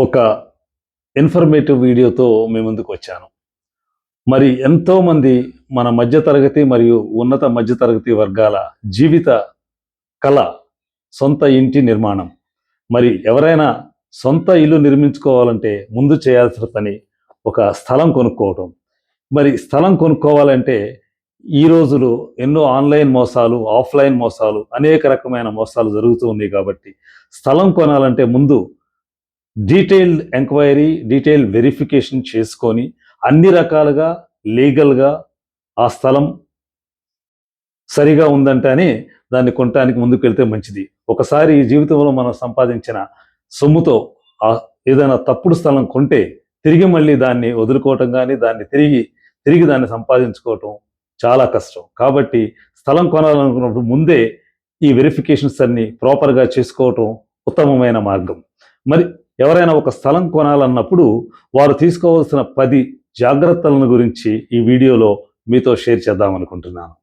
ఒక ఇన్ఫర్మేటివ్ వీడియోతో మీ ముందుకు వచ్చాను. మరి ఎంతోమంది మన మధ్యతరగతి మరియు ఉన్నత మధ్యతరగతి వర్గాల జీవిత కళ సొంత ఇంటి నిర్మాణం. మరి ఎవరైనా సొంత ఇల్లు నిర్మించుకోవాలంటే ముందు చేయాల్సిన పని ఒక స్థలం కొనుక్కోవటం. మరి స్థలం కొనుక్కోవాలంటే ఈ రోజులో ఎన్నో ఆన్లైన్ మోసాలు, ఆఫ్లైన్ మోసాలు, అనేక రకమైన మోసాలు జరుగుతూ ఉన్నాయి. కాబట్టి స్థలం కొనాలంటే ముందు డీటెయిల్డ్ ఎంక్వైరీ, డీటెయిల్ వెరిఫికేషన్ చేసుకొని అన్ని రకాలుగా లీగల్గా ఆ స్థలం సరిగా ఉందంటేనే దాన్ని కొనటానికి ముందుకు వెళ్తే మంచిది. ఒకసారి జీవితంలో మనం సంపాదించిన సొమ్ముతో ఏదైనా తప్పుడు స్థలం కొంటే తిరిగి మళ్ళీ దాన్ని వదులుకోవటం కానీ దాన్ని తిరిగి దాన్ని సంపాదించుకోవటం చాలా కష్టం. కాబట్టి స్థలం కొనాలనుకున్నప్పుడు ముందే ఈ వెరిఫికేషన్స్ అన్ని ప్రాపర్గా చేసుకోవటం ఉత్తమమైన మార్గం. మరి ఎవరైనా ఒక స్థలం కొనాలన్నప్పుడు వారు తీసుకోవాల్సిన 10 జాగ్రత్తలను గురించి ఈ వీడియోలో మీతో షేర్ చేద్దాం అనుకుంటున్నాను.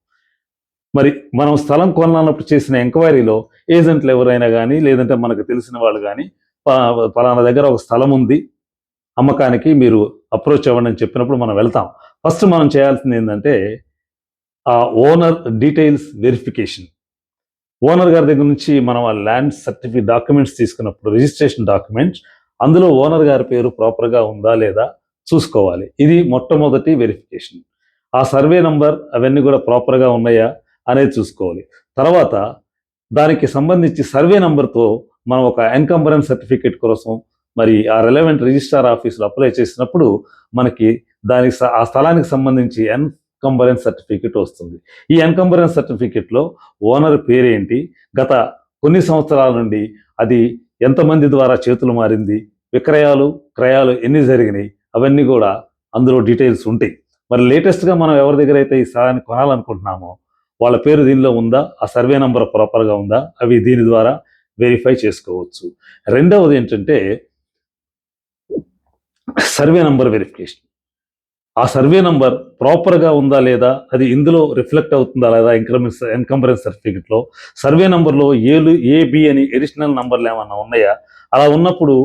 మరి మనం స్థలం కొనాలన్నప్పుడు చేసిన ఎంక్వైరీలో ఏజెంట్లు ఎవరైనా కానీ లేదంటే మనకు తెలిసిన వాళ్ళు కానీ పలానా దగ్గర ఒక స్థలం ఉంది అమ్మకానికి, మీరు అప్రోచ్ అవ్వండి అని చెప్పినప్పుడు మనం వెళ్తాం. ఫస్ట్ మనం చేయాల్సింది ఏంటంటే ఆ ఓనర్ డీటెయిల్స్ వెరిఫికేషన్. ఓనర్ గారి దగ్గర నుంచి మనం ఆ ల్యాండ్ సర్టిఫికేట్ డాక్యుమెంట్స్ తీసుకున్నప్పుడు రిజిస్ట్రేషన్ డాక్యుమెంట్స్, అందులో ఓనర్ గారి పేరు ప్రాపర్గా ఉందా లేదా చూసుకోవాలి. ఇది మొట్టమొదటి వెరిఫికేషన్. ఆ సర్వే నంబర్ అవన్నీ కూడా ప్రాపర్గా ఉన్నాయా అనేది చూసుకోవాలి. తర్వాత దానికి సంబంధించి సర్వే నంబర్తో మనం ఒక ఎన్కంబరెన్స్ సర్టిఫికేట్ కోసం మరి ఆ రిలవెంట్ రిజిస్ట్రార్ ఆఫీసులో అప్లై చేసినప్పుడు మనకి ఆ స్థలానికి సంబంధించి ఎన్కంబరెన్స్ సర్టిఫికేట్ వస్తుంది. ఈ ఎన్కంబరెన్స్ సర్టిఫికేట్లో ఓనర్ పేరేంటి, గత కొన్ని సంవత్సరాల నుండి అది ఎంతమంది ద్వారా చేతులు మారింది, విక్రయాలు క్రయాలు ఎన్ని జరిగినాయి, అవన్నీ కూడా అందులో డీటెయిల్స్ ఉంటాయి. మరి లేటెస్ట్గా మనం ఎవరి దగ్గర అయితే ఈ స్థలాన్ని కొనాలనుకుంటున్నామో వాళ్ళ పేరు దీనిలో ఉందా, ఆ సర్వే నంబర్ ప్రాపర్గా ఉందా, అవి దీని ద్వారా వెరిఫై చేసుకోవచ్చు. రెండవది ఏంటంటే సర్వే నంబర్ వెరిఫికేషన్. ఆ సర్వే నంబర్ ప్రాపర్గా ఉందా లేదా, అది ఇందులో రిఫ్లెక్ట్ అవుతుందా లేదా ఎన్కంబరెన్స్ సర్టిఫికెట్లో. సర్వే నంబర్లో ఏబి అని ఎడిషనల్ నంబర్లు ఏమన్నా ఉన్నాయా, అలా ఉన్నప్పుడు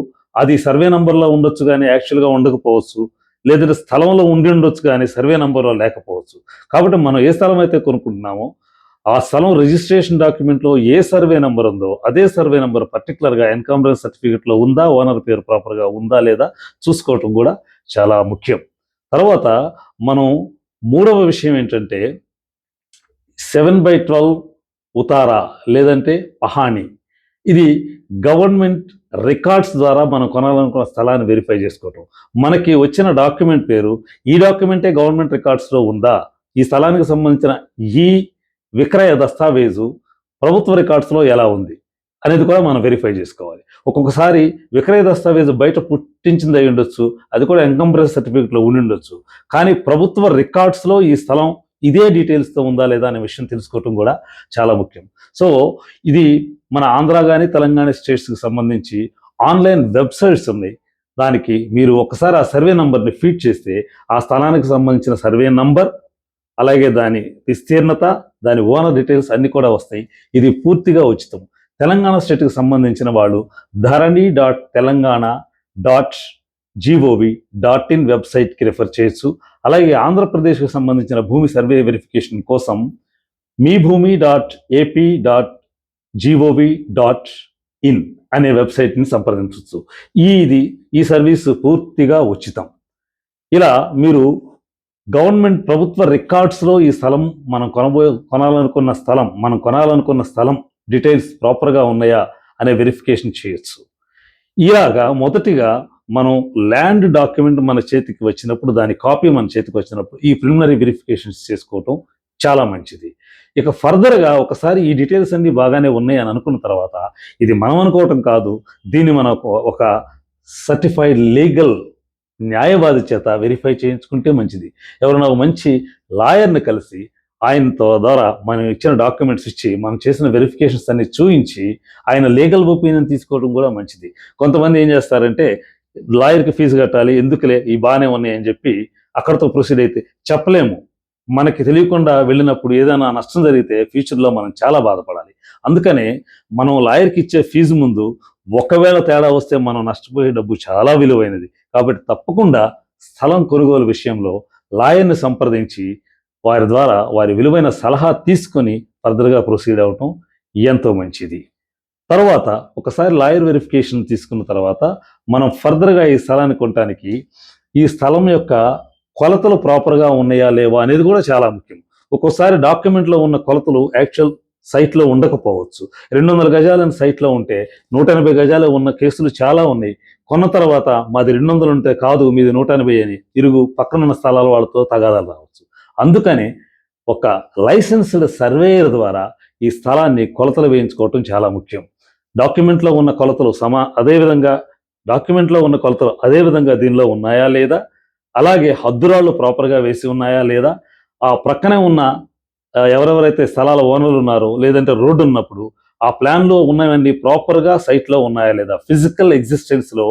అది సర్వే నంబర్లో ఉండొచ్చు కానీ యాక్చువల్గా ఉండకపోవచ్చు, లేదంటే స్థలంలో ఉండి ఉండొచ్చు కానీ సర్వే నంబర్లో లేకపోవచ్చు. కాబట్టి మనం ఏ స్థలం అయితే కొనుక్కుంటున్నామో ఆ స్థలం రిజిస్ట్రేషన్ డాక్యుమెంట్లో ఏ సర్వే నెంబర్ ఉందో అదే సర్వే నెంబర్ పర్టికులర్గా ఎన్కంబరెన్స్ సర్టిఫికెట్లో ఉందా, ఓనర్ పేరు ప్రాపర్గా ఉందా లేదా చూసుకోవటం కూడా చాలా ముఖ్యం. తర్వాత మనం మూడవ విషయం ఏంటంటే 7/12 ఉతారా లేదంటే పహాణి. ఇది గవర్నమెంట్ రికార్డ్స్ ద్వారా మనం కొనాలనుకున్న స్థలాన్ని వెరిఫై చేసుకోవటం. మనకి వచ్చిన డాక్యుమెంట్ పేరు ఈ డాక్యుమెంటే గవర్నమెంట్ రికార్డ్స్లో ఉందా, ఈ స్థలానికి సంబంధించిన ఈ విక్రయ దస్తావేజు ప్రభుత్వ రికార్డ్స్లో ఎలా ఉంది అనేది కూడా మనం వెరిఫై చేసుకోవాలి. ఒక్కొక్కసారి విక్రయ దస్తావేజు బయట పుట్టించింది అయి ఉండొచ్చు, అది కూడా ఎన్కంబరెన్స్ సర్టిఫికేట్లో ఉండి ఉండొచ్చు, కానీ ప్రభుత్వ రికార్డ్స్లో ఈ స్థలం ఇదే డీటెయిల్స్తో ఉందా లేదా అనే విషయం తెలుసుకోవటం కూడా చాలా ముఖ్యం. సో ఇది మన ఆంధ్ర కానీ తెలంగాణ స్టేట్స్కి సంబంధించి ఆన్లైన్ వెబ్సైట్స్ ఉన్నాయి. దానికి మీరు ఒకసారి ఆ సర్వే నంబర్ని ఫీడ్ చేస్తే ఆ స్థలానికి సంబంధించిన సర్వే నంబర్, అలాగే దాని విస్తీర్ణత, దాని ఓనర్ డీటెయిల్స్ అన్నీ కూడా వస్తాయి. ఇది పూర్తిగా ఉచితం. తెలంగాణ స్టేట్కి సంబంధించిన వాళ్ళు ధరణి.తెలంగాణ.gov.in వెబ్సైట్కి రిఫర్ చేయొచ్చు. అలాగే ఆంధ్రప్రదేశ్కి సంబంధించిన భూమి సర్వే వెరిఫికేషన్ కోసం meebhumi.ap.gov.in అనే వెబ్సైట్ని సంప్రదించవచ్చు. ఈ సర్వీసు పూర్తిగా ఉచితం. ఇలా మీరు గవర్నమెంట్ ప్రభుత్వ రికార్డ్స్లో ఈ స్థలం మనం కొనాలనుకున్న స్థలం డీటెయిల్స్ ప్రాపర్గా ఉన్నాయా అనే వెరిఫికేషన్ చేయొచ్చు. ఇలాగా మొదటిగా మనం ల్యాండ్ డాక్యుమెంట్ మన చేతికి వచ్చినప్పుడు, దాని కాపీ మన చేతికి వచ్చినప్పుడు ఈ ప్రిలిమినరీ వెరిఫికేషన్స్ చేసుకోవటం చాలా మంచిది. ఇక ఫర్దర్గా ఒకసారి ఈ డీటెయిల్స్ అన్నీ బాగానే ఉన్నాయి అని అనుకున్న తర్వాత ఇది మనం అనుకోవటం కాదు, దీన్ని మనకు ఒక సర్టిఫైడ్ లీగల్ న్యాయవాది చేత వెరిఫై చేయించుకుంటే మంచిది. ఎవరైనా ఒక మంచి లాయర్ని కలిసి ఆయనతో ద్వారా మనం ఇచ్చిన డాక్యుమెంట్స్ ఇచ్చి మనం చేసిన వెరిఫికేషన్స్ అన్ని చూపించి ఆయన లీగల్ ఒపీనియన్ తీసుకోవడం కూడా మంచిది. కొంతమంది ఏం చేస్తారంటే లాయర్కి ఫీజు కట్టాలి, ఎందుకులే ఈ బాగానే ఉన్నాయి అని చెప్పి అక్కడితో ప్రొసీడ్ అయితే చెప్పలేము. మనకి తెలియకుండా వెళ్ళినప్పుడు ఏదైనా నష్టం జరిగితే ఫ్యూచర్లో మనం చాలా బాధపడాలి. అందుకనే మనం లాయర్కి ఇచ్చే ఫీజు ముందు ఒకవేళ తేడా వస్తే మనం నష్టపోయే డబ్బు చాలా విలువైనది. కాబట్టి తప్పకుండా స్థలం కొనుగోలు విషయంలో లాయర్‌ని సంప్రదించి వారి ద్వారా వారి విలువైన సలహా తీసుకొని ఫర్దర్‌గా ప్రొసీడ్ అవ్వటం ఎంతో మంచిది. తర్వాత ఒకసారి లాయర్ వెరిఫికేషన్ తీసుకున్న తర్వాత మనం ఫర్దర్‌గా ఈ స్థలాన్ని కొనటానికి ఈ స్థలం యొక్క కొలతలు ప్రాపర్‌గా ఉన్నాయా లేవా అనేది కూడా చాలా ముఖ్యం. ఒక్కోసారి డాక్యుమెంట్‌లో ఉన్న కొలతలు యాక్చువల్ సైట్‌లో ఉండకపోవచ్చు. 200 గజాలని సైట్‌లో ఉంటే 180 గజాలే ఉన్న కేసులు చాలా ఉన్నాయి. కొన్న తర్వాత మాది 200 ఉంటే కాదు మీది 180 అని పక్కనున్న స్థలాల వాళ్ళతో తగాదాలు రావచ్చు. అందుకని ఒక లైసెన్స్డ్ సర్వేయర్ ద్వారా ఈ స్థలాన్ని కొలతలు వేయించుకోవటం చాలా ముఖ్యం. డాక్యుమెంట్లో ఉన్న కొలతలు అదే విధంగా దీనిలో ఉన్నాయా లేదా, అలాగే హద్దురాళ్ళు ప్రాపర్‌గా వేసి ఉన్నాయా లేదా, ఆ ప్రక్కనే ఉన్న ఎవరెవరైతే స్థలాల ఓనర్లు ఉన్నారో లేదంటే రోడ్డు ఉన్నప్పుడు ఆ ప్లాన్‌లో ఉన్నవన్నీ ప్రాపర్‌గా సైట్‌లో ఉన్నాయా లేదా, ఫిజికల్ ఎగ్జిస్టెన్స్‌లో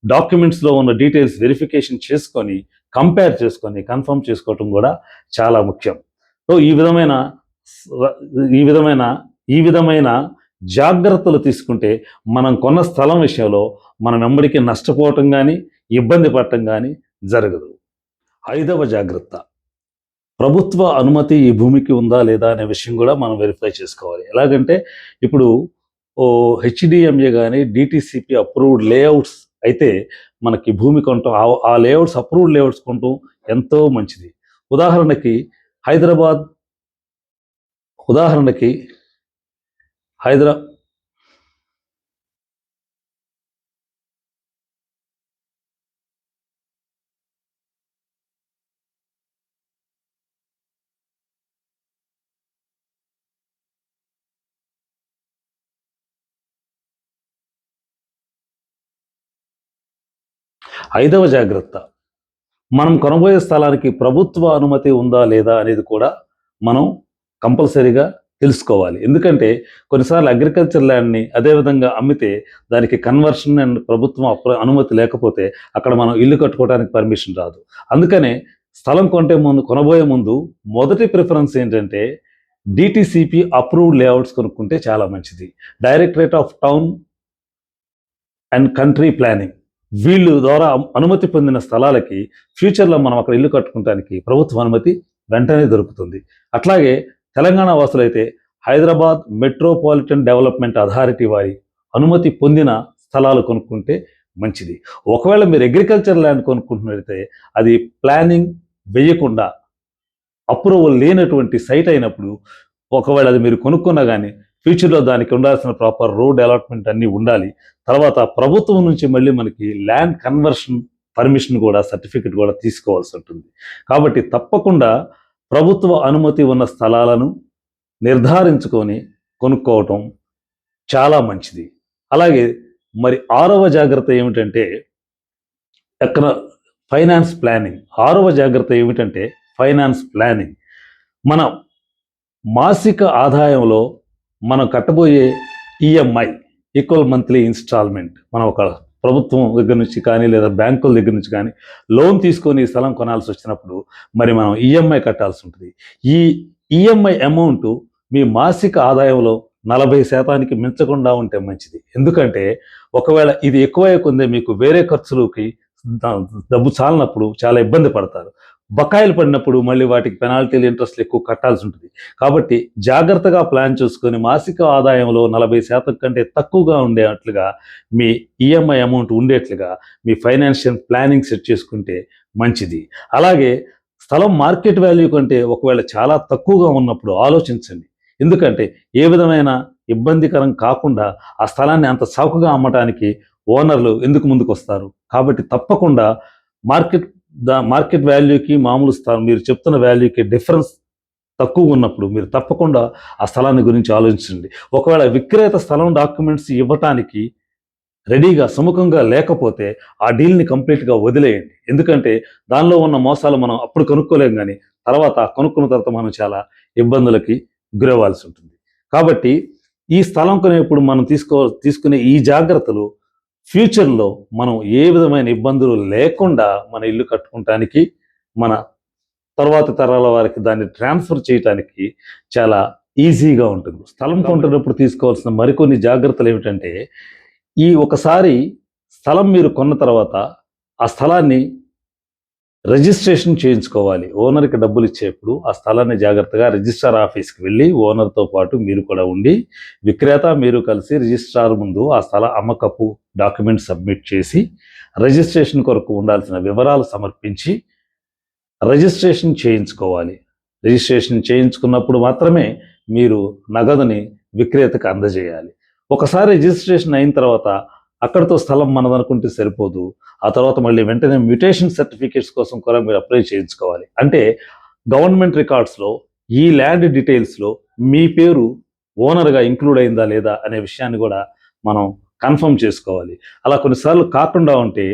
డాక్యుమెంట్స్‌లో ఉన్న డీటెయిల్స్ వెరిఫికేషన్ చేసుకొని, కంపేర్ చేసుకొని, కన్ఫర్మ్ చేసుకోవటం కూడా చాలా ముఖ్యం. సో ఈ విధమైన ఈ విధమైన జాగ్రత్తలు తీసుకుంటే మనం కొన్న స్థలం విషయంలో మనం వెంబడికి నష్టపోవటం కానీ ఇబ్బంది పడటం కానీ జరగదు. 5వ జాగ్రత్త, ప్రభుత్వ అనుమతి ఈ భూమికి ఉందా లేదా అనే విషయం కూడా మనం వెరిఫై చేసుకోవాలి. ఎలాగంటే ఇప్పుడు హెచ్డిఎంఏ కానీ డిటిసిపి అప్రూవ్డ్ లేఅవుట్స్ అయితే మనకి భూమి కొనటం ఆ లేఅవుట్స్ అప్రూవ్డ్ లేఅవుట్స్ కొనటం ఎంతో మంచిది. ఉదాహరణకి హైదరాబాద్ హైదరా 5వ జాగ్రత్త, మనం కొనబోయే స్థలానికి ప్రభుత్వ అనుమతి ఉందా లేదా అనేది కూడా మనం కంపల్సరీగా తెలుసుకోవాలి. ఎందుకంటే కొన్నిసార్లు అగ్రికల్చర్ ల్యాండ్ని అదేవిధంగా అమ్మితే దానికి కన్వర్షన్ అండ్ ప్రభుత్వం అనుమతి లేకపోతే అక్కడ మనం ఇల్లు కట్టుకోవడానికి పర్మిషన్ రాదు. అందుకనే స్థలం కొనబోయే ముందు మొదటి ప్రిఫరెన్స్ ఏంటంటే డిటిసిపి అప్రూవ్డ్ లేఅవుట్స్ కొనుక్కుంటే చాలా మంచిది. Directorate of town and country planning వీళ్ళు ద్వారా అనుమతి పొందిన స్థలాలకి ఫ్యూచర్లో మనం అక్కడ ఇల్లు కట్టుకోవడానికి ప్రభుత్వ అనుమతి వెంటనే దొరుకుతుంది. అట్లాగే తెలంగాణ వాసులైతే హైదరాబాద్ మెట్రోపాలిటన్ డెవలప్మెంట్ అథారిటీ వారి అనుమతి పొందిన స్థలాలు కొనుక్కుంటే మంచిది. ఒకవేళ మీరు అగ్రికల్చర్ ల్యాండ్ కొనుక్కుంటున్నట్లయితే అది ప్లానింగ్ వేయకుండా అప్రూవల్ లేనటువంటి సైట్ అయినప్పుడు ఒకవేళ అది మీరు కొనుక్కున్నా కానీ ఫ్యూచర్లో దానికి ఉండాల్సిన ప్రాపర్ రోడ్ అలాట్మెంట్ అన్నీ ఉండాలి. తర్వాత ప్రభుత్వం నుంచి మళ్ళీ మనకి ల్యాండ్ కన్వర్షన్ పర్మిషన్ కూడా సర్టిఫికెట్ కూడా తీసుకోవాల్సి ఉంటుంది. కాబట్టి తప్పకుండా ప్రభుత్వ అనుమతి ఉన్న స్థలాలను నిర్ధారించుకొని కొనుక్కోవటం చాలా మంచిది. అలాగే మరి 6వ జాగ్రత్త ఏమిటంటే ఫైనాన్స్ ప్లానింగ్. 6వ జాగ్రత్త ఏమిటంటే ఫైనాన్స్ ప్లానింగ్. మన మాసిక ఆదాయంలో మనం కట్టబోయే ఈఎంఐ ఈక్వల్ మంత్లీ ఇన్స్టాల్మెంట్ మనం ఒక ప్రభుత్వం దగ్గర నుంచి కానీ లేదా బ్యాంకుల దగ్గర నుంచి కానీ లోన్ తీసుకొని స్థలం కొనాల్సి వచ్చినప్పుడు మరి మనం ఈఎంఐ కట్టాల్సి ఉంటుంది. ఈ ఈఎంఐ అమౌంట్ మీ మాసిక ఆదాయంలో 40% మించకుండా ఉంటే మంచిది. ఎందుకంటే ఒకవేళ ఇది ఎక్కువ కొందే మీకు వేరే ఖర్చులకి డబ్బు చాలినప్పుడు చాలా ఇబ్బంది పడతారు. బకాయిలు పడినప్పుడు మళ్ళీ వాటికి పెనాల్టీలు ఇంట్రెస్ట్లు ఎక్కువ కట్టాల్సి ఉంటుంది. కాబట్టి జాగ్రత్తగా ప్లాన్ చేసుకొని మాసిక ఆదాయంలో 40% కంటే తక్కువగా ఉండేట్లుగా మీ ఈఎంఐ అమౌంట్ ఉండేట్లుగా మీ ఫైనాన్షియల్ ప్లానింగ్ సెట్ చేసుకుంటే మంచిది. అలాగే స్థలం మార్కెట్ వాల్యూ కంటే ఒకవేళ చాలా తక్కువగా ఉన్నప్పుడు ఆలోచించండి. ఎందుకంటే ఏ విధమైన ఇబ్బందికరం కాకుండా ఆ స్థలాన్ని అంత చౌకగా అమ్మటానికి ఓనర్లు ఎందుకు ముందుకు వస్తారు. కాబట్టి తప్పకుండా మార్కెట్ వాల్యూకి మామూలు స్థలం మీరు చెప్తున్న వాల్యూకి డిఫరెన్స్ తక్కువ ఉన్నప్పుడు మీరు తప్పకుండా ఆ స్థలాన్ని గురించి ఆలోచించండి. ఒకవేళ విక్రేత స్థలం డాక్యుమెంట్స్ ఇవ్వటానికి రెడీగా సుముఖంగా లేకపోతే ఆ డీల్ని కంప్లీట్గా వదిలేయండి. ఎందుకంటే దానిలో ఉన్న మోసాలు మనం అప్పుడు కనుక్కోలేం, కానీ కొనుక్కున్న తర్వాత మనం చాలా ఇబ్బందులకి గురవ్వాల్సి ఉంటుంది. కాబట్టి ఈ స్థలం కొనేప్పుడు మనం తీసుకునే ఈ జాగ్రత్తలు ఫ్యూచర్లో మనం ఏ విధమైన ఇబ్బందులు లేకుండా మన ఇల్లు కట్టుకోవటానికి, మన తర్వాత తరాల వారికి దాన్ని ట్రాన్స్ఫర్ చేయటానికి చాలా ఈజీగా ఉంటుంది. స్థలం కొంటున్నప్పుడు తీసుకోవాల్సిన మరికొన్ని జాగ్రత్తలు ఏమిటంటే ఒకసారి స్థలం మీరు కొన్న తర్వాత ఆ స్థలాన్ని రిజిస్ట్రేషన్ చేయించుకోవాలి. ఓనర్కి డబ్బులు ఇచ్చేప్పుడు ఆ స్థలాన్ని జాగ్రత్తగా రిజిస్ట్రార్ ఆఫీస్కి వెళ్ళి ఓనర్తో పాటు మీరు కూడా ఉండి, విక్రేత మీరు కలిసి రిజిస్ట్రార్ ముందు ఆ స్థల అమ్మకపు డాక్యుమెంట్ సబ్మిట్ చేసి, రిజిస్ట్రేషన్ కొరకు ఉండాల్సిన వివరాలు సమర్పించి రిజిస్ట్రేషన్ చేయించుకోవాలి. రిజిస్ట్రేషన్ చేయించుకున్నప్పుడు మాత్రమే మీరు నగదుని విక్రేతకు అందజేయాలి. ఒకసారి రిజిస్ట్రేషన్ అయిన తర్వాత అక్కడితో స్థలం మనదనుకుంటే సరిపోదు. ఆ తర్వాత మళ్ళీ వెంటనే మ్యూటేషన్ సర్టిఫికేట్స్ కోసం కూడా మీరు అప్లై చేయించుకోవాలి. అంటే గవర్నమెంట్ రికార్డ్స్లో ఈ ల్యాండ్ డీటెయిల్స్లో మీ పేరు ఓనర్గా ఇంక్లూడ్ అయిందా లేదా అనే విషయాన్ని కూడా మనం కన్ఫర్మ్ చేసుకోవాలి. అలా కొన్నిసార్లు కాకుండా ఉంటే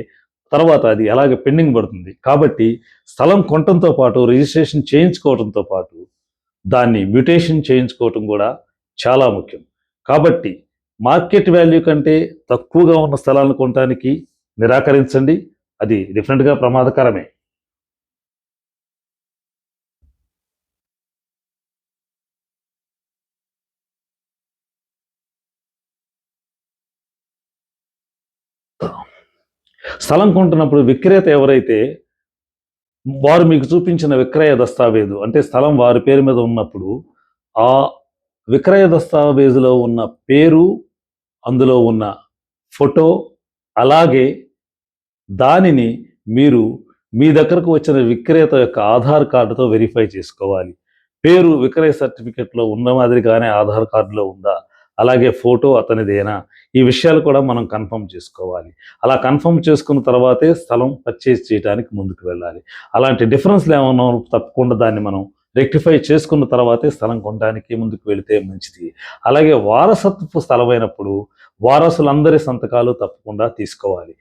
తర్వాత అది అలాగే పెండింగ్ పడుతుంది. కాబట్టి స్థలం కొనటంతో పాటు రిజిస్ట్రేషన్ చేయించుకోవడంతో పాటు దాన్ని మ్యూటేషన్ చేయించుకోవటం కూడా చాలా ముఖ్యం. కాబట్టి మార్కెట్ వాల్యూ కంటే తక్కువగా ఉన్న స్థలాలను కొనడానికి నిరాకరించండి. అది డెఫినెట్గా ప్రమాదకరమే. స్థలం కొంటున్నప్పుడు విక్రేత ఎవరైతే వారు మీకు చూపించిన విక్రయ దస్తావేజు అంటే స్థలం వారి పేరు మీద ఉన్నప్పుడు ఆ విక్రయ దస్తావేజులో ఉన్న పేరు, అందులో ఉన్న ఫోటో, అలాగే దానిని మీరు మీ దగ్గరకు వచ్చిన విక్రేత యొక్క ఆధార్ కార్డుతో వెరిఫై చేసుకోవాలి. పేరు విక్రయ సర్టిఫికెట్లో ఉన్న మాదిరిగానే ఆధార్ కార్డులో ఉందా, అలాగే ఫోటో అతనిదేనా, ఈ విషయాలు కూడా మనం కన్ఫర్మ్ చేసుకోవాలి. అలా కన్ఫర్మ్ చేసుకున్న తర్వాతే స్థలం పర్చేజ్ చేయడానికి ముందుకు వెళ్ళాలి. అలాంటి డిఫరెన్స్లు ఏమన్నా తప్పకుండా దాన్ని మనం రెక్టిఫై చేసుకున్న తర్వాతే స్థలం కొనడానికి ముందుకు వెళితే మంచిది. అలాగే వారసత్వపు స్థలమైనప్పుడు వారసులందరి సంతకాలు తప్పకుండా తీసుకోవాలి.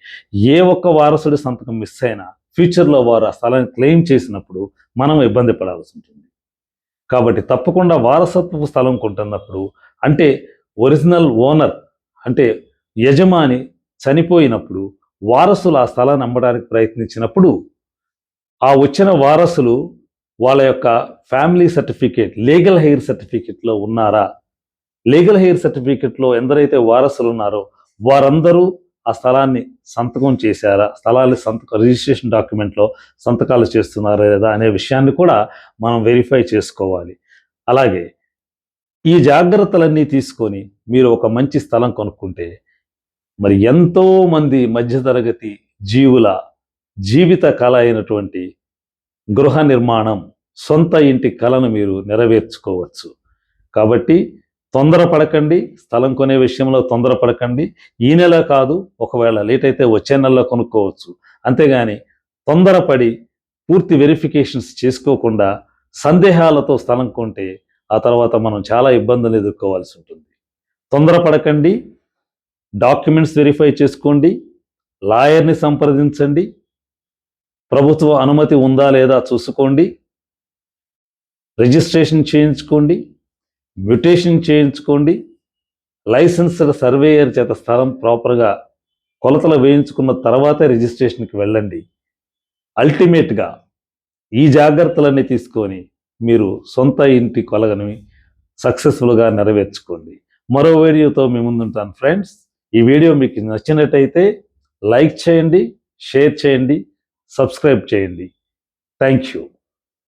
ఏ ఒక్క వారసుడి సంతకం మిస్ అయినా ఫ్యూచర్లో వారు ఆ స్థలాన్ని క్లెయిమ్ చేసినప్పుడు మనం ఇబ్బంది పడాల్సి ఉంటుంది. కాబట్టి తప్పకుండా వారసత్వపు స్థలం కొంటున్నప్పుడు అంటే ఒరిజినల్ ఓనర్ అంటే యజమాని చనిపోయినప్పుడు వారసులు ఆ స్థలాన్ని అమ్మడానికి ప్రయత్నించినప్పుడు ఆ వచ్చిన వారసులు వాళ్ళ యొక్క ఫ్యామిలీ సర్టిఫికేట్, లీగల్ హెయిర్ సర్టిఫికేట్లో ఉన్నారా, లీగల్ హెయిర్ సర్టిఫికేట్లో ఎందరైతే వారసులు ఉన్నారో వారందరూ ఆ స్థలాన్ని సంతకం చేశారా, స్థలాన్ని రిజిస్ట్రేషన్ డాక్యుమెంట్లో సంతకాలు చేస్తున్నారా లేదా అనే విషయాన్ని కూడా మనం వెరిఫై చేసుకోవాలి. అలాగే ఈ జాగ్రత్తలన్నీ తీసుకొని మీరు ఒక మంచి స్థలం కొనుక్కుంటే మరి ఎంతో మంది మధ్యతరగతి జీవుల జీవిత కళ అయినటువంటి గృహ నిర్మాణం, సొంత ఇంటి కళను మీరు నెరవేర్చుకోవచ్చు. కాబట్టి తొందరపడకండి, స్థలం కొనే విషయంలో తొందరపడకండి. ఈ నెల కాదు, ఒకవేళ లేట్ అయితే వచ్చే నెలలో కొనుక్కోవచ్చు. అంతేగాని తొందరపడి పూర్తి వెరిఫికేషన్స్ చేసుకోకుండా సందేహాలతో స్థలం కొంటే ఆ తర్వాత మనం చాలా ఇబ్బందులు ఎదుర్కోవాల్సి ఉంటుంది. తొందరపడకండి, డాక్యుమెంట్స్ వెరిఫై చేసుకోండి, లాయర్ని సంప్రదించండి, ప్రభుత్వ అనుమతి ఉందా లేదా చూసుకోండి, రిజిస్ట్రేషన్ చేయించుకోండి, మ్యూటేషన్ చేయించుకోండి, లైసెన్స్డ్ సర్వేయర్ చేత స్థలం ప్రాపర్గా కొలతలు వేయించుకున్న తర్వాతే రిజిస్ట్రేషన్కి వెళ్ళండి. అల్టిమేట్గా ఈ జాగ్రత్తలన్నీ తీసుకొని మీరు సొంత ఇంటి కొలగని సక్సెస్ఫుల్గా నెరవేర్చుకోండి. మరో వీడియోతో మీ ముందుంటాను ఫ్రెండ్స్. ఈ వీడియో మీకు నచ్చినట్టయితే లైక్ చేయండి, షేర్ చేయండి, సబ్స్క్రైబ్ చేయండి. Thank you.